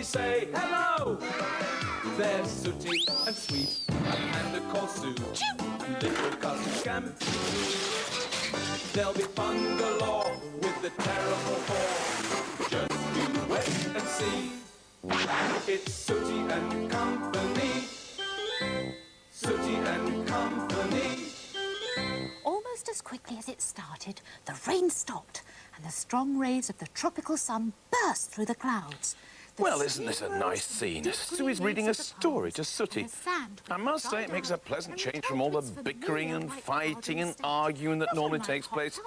they say hello. There's Sooty and Sweet, and of course Sue, and little cousin Scampy. There'll be fun galore with the terrible four. Just you wait and see. It's Sooty and Company. Sooty and Company. Almost as quickly as it started, the rain stopped and the strong rays of the tropical sun burst through the clouds. Well, isn't this a nice scene? Sue's reading a story to Sooty. I must say it makes a pleasant change from all the bickering and fighting and arguing that normally takes place.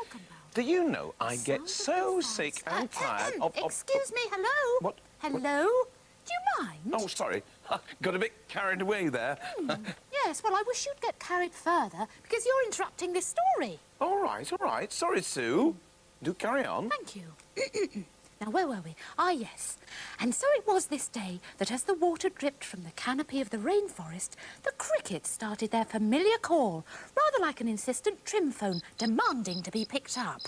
Do you know, I get so sick and tired of... Excuse me, hello? What? Hello? Do you mind? Oh, sorry. Got a bit carried away there. Yes, well, I wish you'd get carried further, because you're interrupting this story. All right, all right. Sorry, Sue. Do carry on. Thank you. Now, where were we? Ah, yes. And so it was this day that as the water dripped from the canopy of the rainforest, the crickets started their familiar call, rather like an insistent trim phone demanding to be picked up.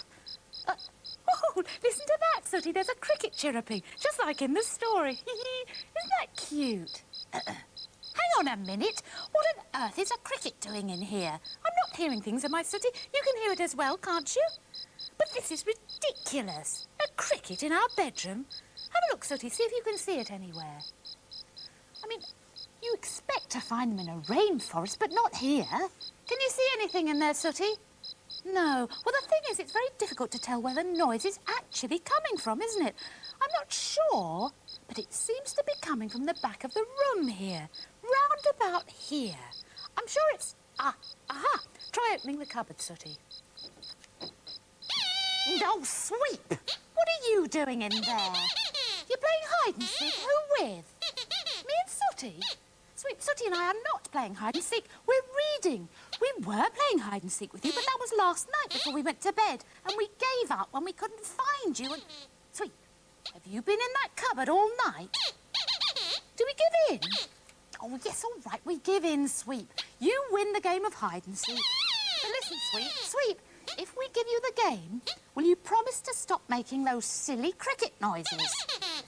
Oh, listen to that, Sooty. There's a cricket chirruping, just like in the story. Isn't that cute? Hang on a minute. What on earth is a cricket doing in here? I'm not hearing things, am I, Sooty? You can hear it as well, can't you? But this is ridiculous. A cricket in our bedroom? Have a look, Sooty, see if you can see it anywhere. I mean, you expect to find them in a rainforest, but not here. Can you see anything in there, Sooty? No. Well, the thing is, it's very difficult to tell where the noise is actually coming from, isn't it? I'm not sure, but it seems to be coming from the back of the room here, round about here. I'm sure it's... aha! Try opening the cupboard, Sooty. Oh, Sweep! What are you doing in there? You're playing hide and seek. Who with? Me and Sooty? Sweep, Sooty and I are not playing hide and seek. We're reading. We were playing hide and seek with you, but that was last night before we went to bed, and we gave up when we couldn't find you. And Sweep, have you been in that cupboard all night? Do we give in? Oh, yes, all right, we give in, Sweep. You win the game of hide and seek. But listen, Sweep, if we give you the game, will you promise to stop making those silly cricket noises?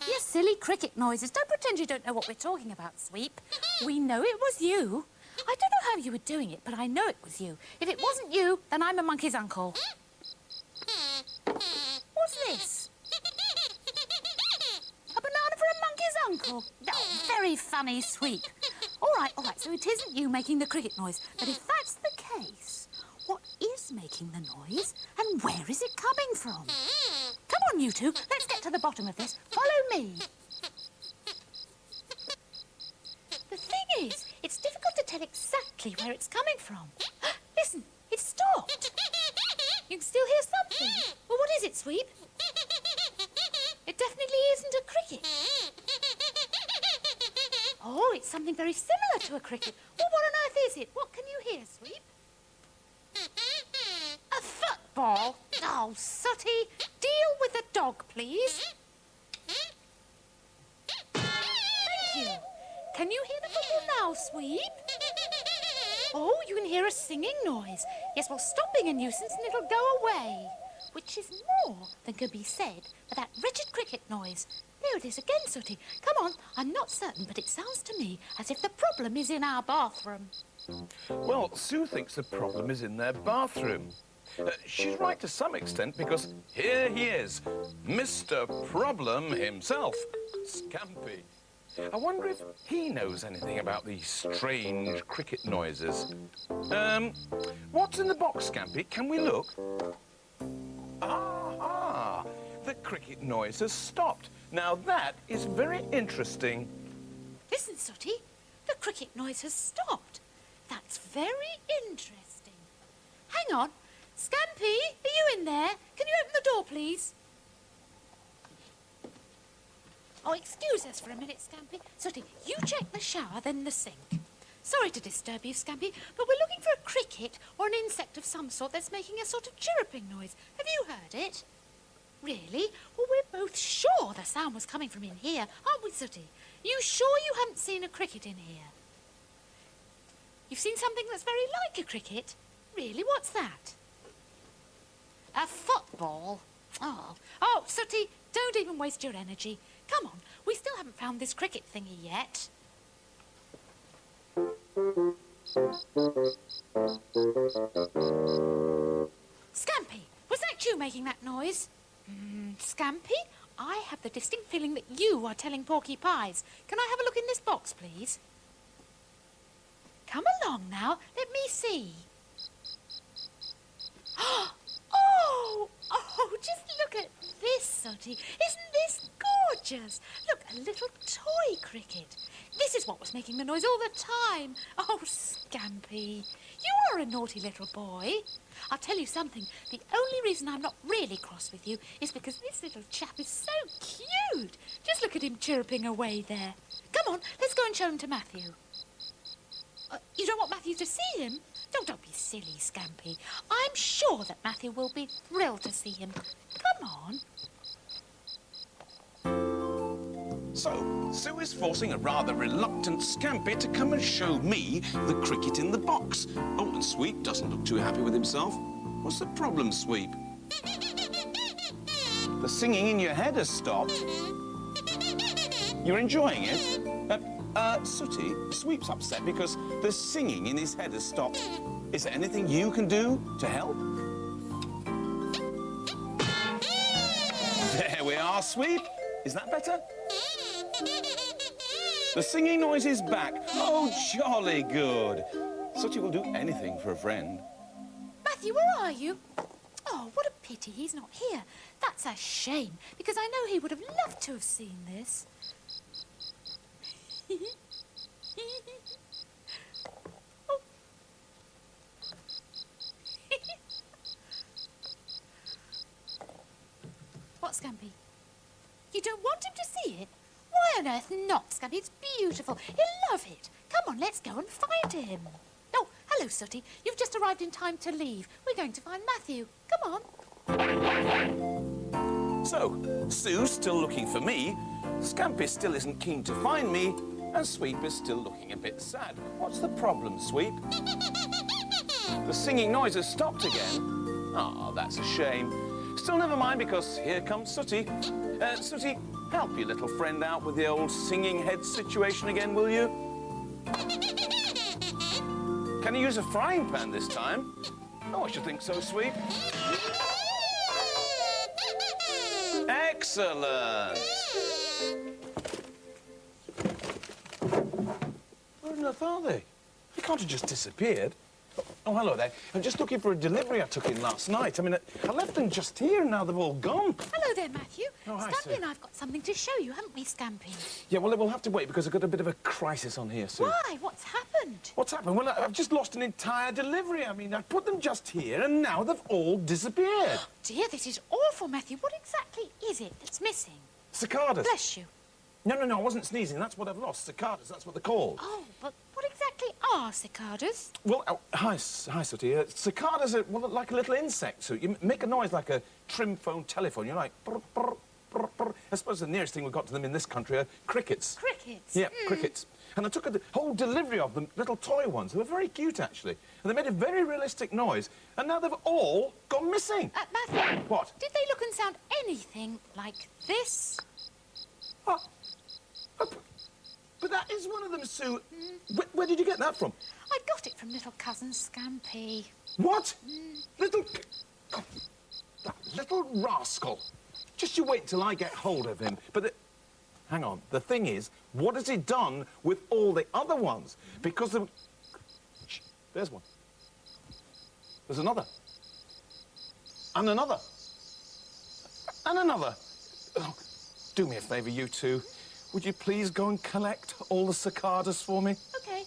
Yes, silly cricket noises. Don't pretend you don't know what we're talking about, Sweep. We know it was you. I don't know how you were doing it, but I know it was you. If it wasn't you, then I'm a monkey's uncle. What's this? A banana for a monkey's uncle? Oh, very funny, Sweep. All right, so it isn't you making the cricket noise. But if that's the case, what is making the noise and where is it coming from? Come on, you two, let's get to the bottom of this. Follow me. The thing is, it's difficult to tell exactly where it's coming from. Listen, it's stopped. You can still hear something. Well, what is it, Sweep? It definitely isn't a cricket. Oh, it's something very similar to a cricket. Well, what on earth is it? What can you hear, Sweep? A football? Oh, Sooty, deal with the dog, please. Thank you. Can you hear the football now, Sweep? Oh, you can hear a singing noise. Yes, well, stop being a nuisance and it'll go away. Which is more than can be said for that wretched cricket noise. There it is again, Sooty. Come on, I'm not certain, but it sounds to me as if the problem is in our bathroom. Well, Sue thinks the problem is in their bathroom. She's right to some extent, because here he is, Mr. Problem himself, Scampy. I wonder if he knows anything about these strange cricket noises. What's in the box, Scampy? Can we look? Ah, the cricket noise has stopped. Now that is very interesting. Listen, Sooty, the cricket noise has stopped. That's very interesting. Hang on. Scampy, are you in there? Can you open the door, please? Oh, excuse us for a minute, Scampy. Sooty, you check the shower, then the sink. Sorry to disturb you, Scampy, but we're looking for a cricket or an insect of some sort that's making a sort of chirruping noise. Have you heard it? Really? Well, we're both sure the sound was coming from in here, aren't we, Sooty? You sure you haven't seen a cricket in here? You've seen something that's very like a cricket? Really? What's that? A football? Oh, Sooty, don't even waste your energy. Come on, we still haven't found this cricket thingy yet. Scampy, was that you making that noise? Scampy, I have the distinct feeling that you are telling Porky Pies. Can I have a look in this box, please? Come along now, let me see. Oh, just look at this, Sooty. Isn't this gorgeous? Look, a little toy cricket. This is what was making the noise all the time. Oh, Scampy, you are a naughty little boy. I'll tell you something. The only reason I'm not really cross with you is because this little chap is so cute. Just look at him chirping away there. Come on, let's go and show him to Matthew. You don't want Matthew to see him? Don't be silly, Scampy. I'm sure that Matthew will be thrilled to see him. Come on. So, Sue is forcing a rather reluctant Scampy to come and show me the cricket in the box. Oh, and Sweep doesn't look too happy with himself. What's the problem, Sweep? The singing in your head has stopped. You're enjoying it? Sooty, Sweep's upset because the singing in his head has stopped. Is there anything you can do to help? There we are, Sweep. Is that better? The singing noise is back. Oh, jolly good. Sooty will do anything for a friend. Matthew, where are you? Oh, what a pity he's not here. That's a shame, because I know he would have loved to have seen this. Oh. What, Scampy? You don't want him to see it? Why on earth not, Scampy? It's beautiful. He'll love it. Come on, let's go and find him. Oh, hello, Sooty. You've just arrived in time to leave. We're going to find Matthew. Come on. So, Sue's still looking for me, Scampy still isn't keen to find me, and Sweep is still looking a bit sad. What's the problem, Sweep? The singing noise has stopped again. Oh, that's a shame. Still, never mind, because here comes Sooty. Sooty, help your little friend out with the old singing head situation again, will you? Can you use a frying pan this time? Oh, I should think so, Sweep. Excellent! Where on earth are they? They can't have just disappeared. Oh, hello there. I'm just looking for a delivery I took in last night. I mean, I left them just here and now they've all gone. Hello there, Matthew. Oh, hi, Scampy Sue. and I've got something to show you, haven't we, Scampy? Yeah, well, we'll have to wait because I've got a bit of a crisis on here, Sue. Why? What's happened? What's happened? Well, I've just lost an entire delivery. I mean, I put them just here and now they've all disappeared. Dear, this is awful, Matthew. What exactly is it that's missing? Cicadas. Bless you. No, I wasn't sneezing. That's what I've lost. Cicadas, that's what they're called. Oh, but what exactly are cicadas? Well, hi, Sooty. Cicadas are like a little insect. So you make a noise like a trim phone telephone. You're like, brr, brr, brr, brr. I suppose the nearest thing we've got to them in this country are crickets. Crickets? Yeah, crickets. And I took a whole delivery of them, little toy ones. They were very cute, actually. And they made a very realistic noise. And now they've all gone missing. Matthew. What? Did they look and sound anything like this? But that is one of them, Sue. Where did you get that from? I got it from little cousin Scampy. What? Little... Oh, that little rascal. Just you wait till I get hold of him. But hang on. The thing is, what has he done with all the other ones? Because the... Shh, there's one. There's another. And another. And another. Oh, do me a favour, you two. Would you please go and collect all the cicadas for me? Okay.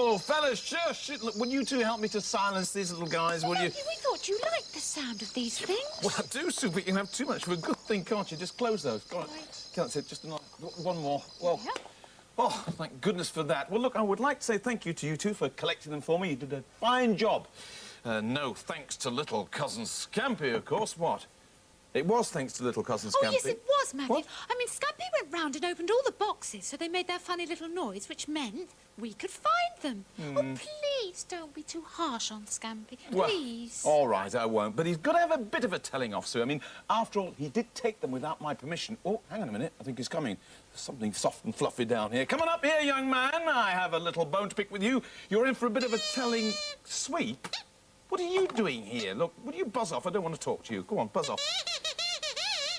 Oh, fellas, shush! Look, would you two help me to silence these little guys, will you? Matthew, we thought you liked the sound of these things. Well, I do, Sue, but you can have too much of a good thing, can't you? Just close those. Go on. That's it, just another, one more. Well, Yeah. oh, thank goodness for that. Well, look, I would like to say thank you to you two for collecting them for me. You did a fine job. No thanks to little cousin Scampy, of course. What? It was thanks to little cousin Scampy. Oh, yes, it was, Matthew. What? I mean, Scampy went round and opened all the boxes so they made their funny little noise, which meant we could find them. Oh, please don't be too harsh on Scampy. Well, Please. all right, I won't. But he's got to have a bit of a telling off, Sue. I mean, after all, he did take them without my permission. Oh, hang on a minute. I think he's coming. There's something soft and fluffy down here. Come on up here, young man. I have a little bone to pick with you. You're in for a bit of a telling sweep. What are you doing here? Look, will you buzz off? I don't want to talk to you. Go on, buzz off.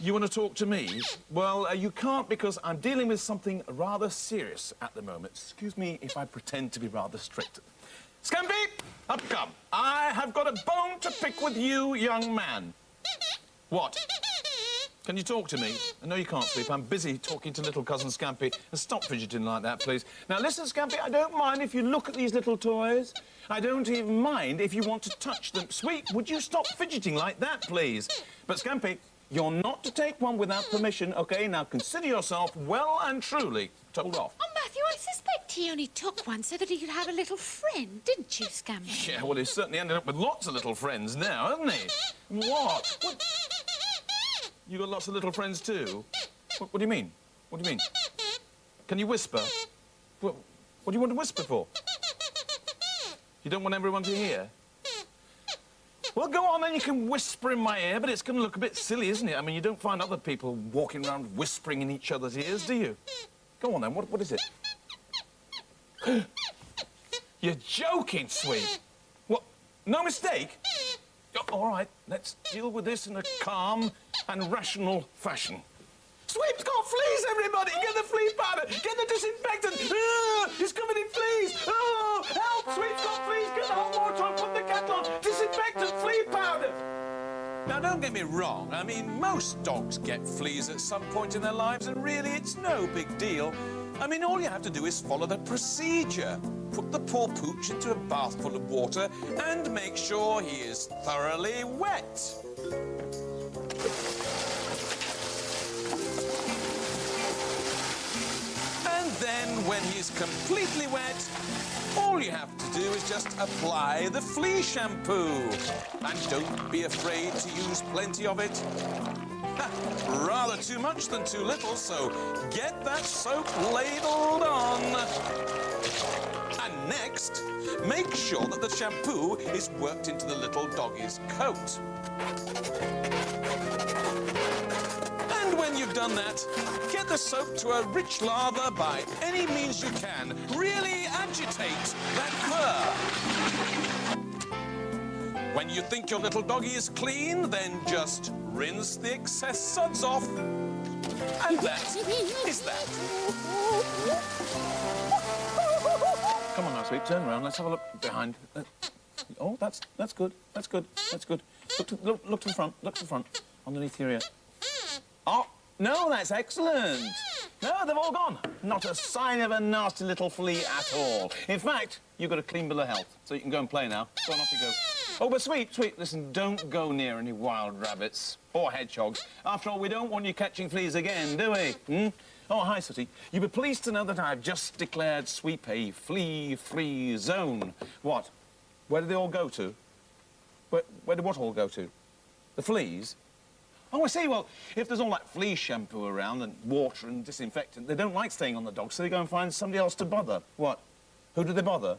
You want to talk to me? Well, you can't because I'm dealing with something rather serious at the moment. Excuse me if I pretend to be rather strict. Scampy, up you come. I have got a bone to pick with you, young man. What? Can you talk to me? I know you can't sleep. I'm busy talking to little cousin Scampy. Stop fidgeting like that, please. Now, listen, Scampy, I don't mind if you look at these little toys. I don't even mind if you want to touch them. Sweet, would you stop fidgeting like that, please? But, Scampy, you're not to take one without permission, OK? Now, consider yourself well and truly told off. Oh, Matthew, I suspect he only took one so that he could have a little friend, didn't you, Scampy? Yeah, well, he's certainly ended up with lots of little friends now, hasn't he? What? You got lots of little friends too? What do you mean? What do you mean? Can you whisper? What do you want to whisper for? You don't want everyone to hear? Well, go on then, you can whisper in my ear, but it's going to look a bit silly, isn't it? I mean, you don't find other people walking around whispering in each other's ears, do you? Go on then, what is it? You're joking, sweet. What? No mistake? All right, let's deal with this in a calm and rational fashion. Sweep's got fleas, everybody! Get the flea powder! Get the disinfectant! He's covered in fleas! Oh, help! Sweep's got fleas! Get the hot water on, put the kettle on! Disinfectant, flea powder! Now, don't get me wrong. I mean, most dogs get fleas at some point in their lives, and really, it's no big deal. I mean, all you have to do is follow the procedure. Put the poor pooch into a bath full of water and make sure he is thoroughly wet. And then, when he's completely wet, all you have to do is just apply the flea shampoo. And don't be afraid to use plenty of it. Rather too much than too little, so get that soap ladled on. And next, make sure that the shampoo is worked into the little doggie's coat. And when you've done that, get the soap to a rich lather by any means you can. Really agitate that fur. When you think your little doggie is clean, then just rinse the excess suds off. And that is that. Come on now, sweet, turn around. Let's have a look behind. Oh, that's good. That's good. That's good. Look to the front. Look to the front. Underneath your ear. Oh, no, that's excellent. No, they've all gone. Not a sign of a nasty little flea at all. In fact, you've got a clean bill of health, so you can go and play now. Go on, off you go. Oh, but sweet, listen, don't go near any wild rabbits or hedgehogs. After all, we don't want you catching fleas again, do we? Oh, hi, Sooty. You'll be pleased to know that I've just declared Sweep a flea-free zone. What? Where did they all go to? Where did what all go to? The fleas? Oh, I see. Well, if there's all that flea shampoo around and water and disinfectant, they don't like staying on the dog, so they go and find somebody else to bother. What? Who do they bother?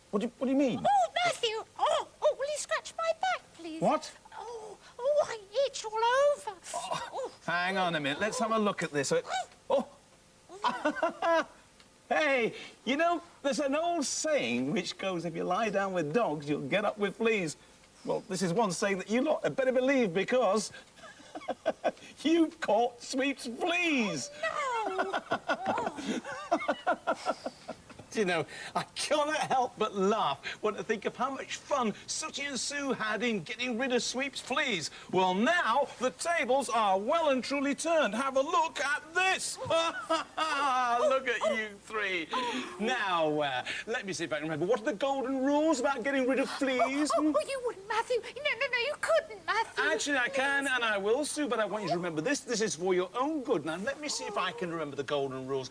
What do you mean? Oh, Matthew! Oh, will you scratch my back, please? What? Oh, I itch all over. Oh. Hang on a minute. Let's have a look at this. Oh. Hey, you know, there's an old saying which goes, if you lie down with dogs, you'll get up with fleas. Well, this is one saying that you lot had better believe because you've caught Sweep's fleas. No! Do you know, I cannot help but laugh when I think of how much fun Sooty and Sue had in getting rid of Sweep's fleas. Well, now the tables are well and truly turned. Have a look at this. Look at you three. Now, let me see if I can remember. What are the golden rules about getting rid of fleas? Oh, you wouldn't, Matthew. No, you couldn't, Matthew. Actually, I can and I will, Sue, but I want you to remember this. This is for your own good. Now, let me see if I can remember the golden rules.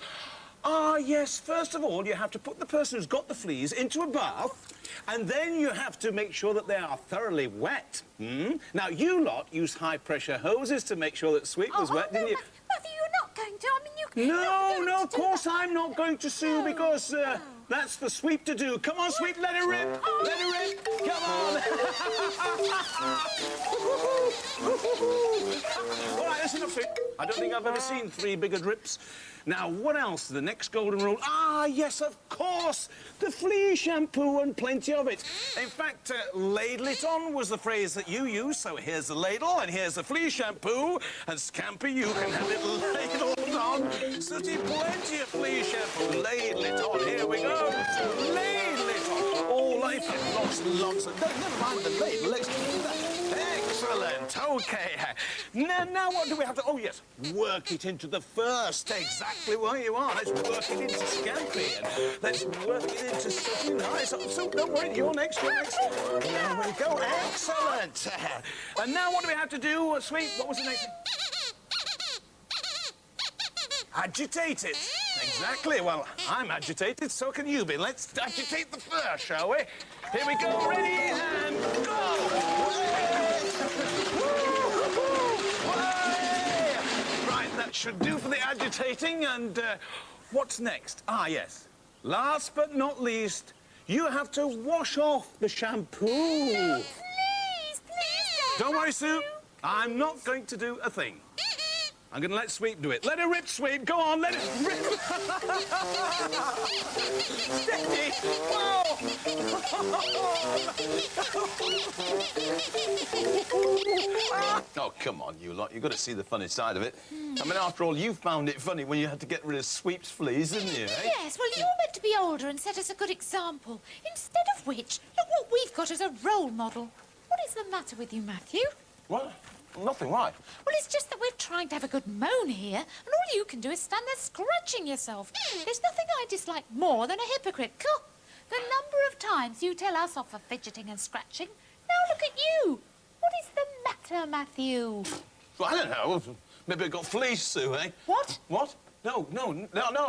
Ah, yes, first of all, you have to put the person who's got the fleas into a bath, and then you have to make sure that they are thoroughly wet. Now, you lot used high-pressure hoses to make sure that Sweep was wet, didn't you? Matthew, you're not going to. I mean, No, of course I'm not going to, Sue, because that's for Sweep to do. Come on, Sweep, let her rip. Let her rip. Come on. All right, listen up, Sweep. I don't think I've ever seen 3 bigger drips. Now, what else? The next golden rule. Ah, yes, of course. The flea shampoo and plenty of it. In fact, ladle it on was the phrase that you used. So here's the ladle and here's the flea shampoo. And Scampi, you can have it ladled on. Sooty, plenty of flea shampoo. Ladle it on. Here we go. Ladle it on. Oh, life has lots and lots of... Never mind the ladle. Let's do that. Excellent. OK. Now what do we have to... Oh, yes. Work it into the first. Exactly where you are. Let's work it into Scampi. And let's work it into Sooty. Nice. So don't worry. You're next. You're next. There we go. Excellent. And now what do we have to do, Sweet? What was the next thing? Agitate it. Exactly. Well, I'm agitated, so can you be. Let's agitate the fur, shall we? Here we go. Ready and go! Right, that should do for the agitating. And what's next? Ah, yes. Last but not least, you have to wash off the shampoo. Please, Don't worry, Sue. I'm not going to do a thing. I'm going to let Sweep do it. Let her rip, Sweep. Go on, let it rip. Steady. Whoa. Oh, come on, you lot. You've got to see the funny side of it. I mean, after all, you found it funny when you had to get rid of Sweep's fleas, didn't you, eh? Yes, well, you're meant to be older and set us a good example. Instead of which, look what we've got as a role model. What is the matter with you, Matthew? What? Nothing, why? Well, it's just that we're trying to have a good moan here, and all you can do is stand there scratching yourself. There's nothing I dislike more than a hypocrite. Cool. The number of times you tell us off for fidgeting and scratching. Now look at you. What is the matter, Matthew? Well, I don't know. Maybe I got fleas, Sue, eh? What? What? No,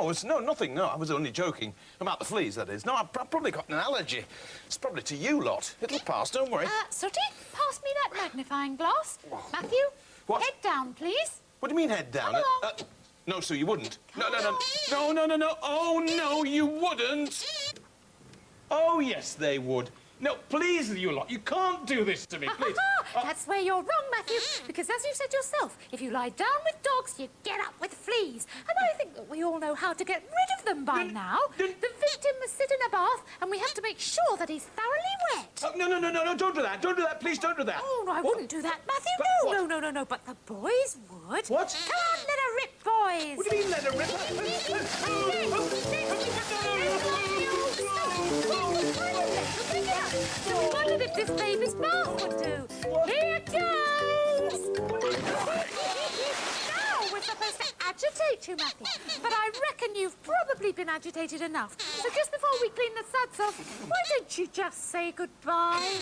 it's nothing. No, I was only joking. About the fleas, that is. No, I've probably got an allergy. It's probably to you lot. It'll pass, don't worry. Sooty, pass me that magnifying glass. Matthew, What? head down, please. What do you mean head down? Come along. No, Sue, you wouldn't. No. Oh, no, you wouldn't. Oh, yes, they would. No, please, you lot. You can't do this to me, please. That's where you're wrong, Matthew, because as you said yourself, if you lie down with dogs, you get up with fleas. And I think that we all know how to get rid of them by now. The victim must sit in a bath, and we have to make sure that he's thoroughly wet. Oh, no, don't do that. Don't do that. Please don't do that. Oh, no, I wouldn't do that, Matthew. But No, what? no, but the boys would. What? Come on, let her rip, boys. What do you mean let her rip? Just wondered if this baby's bath would do. Here goes! Now we're supposed to agitate you, Matthew. But I reckon you've probably been agitated enough. So just before we clean the suds off, why don't you just say goodbye?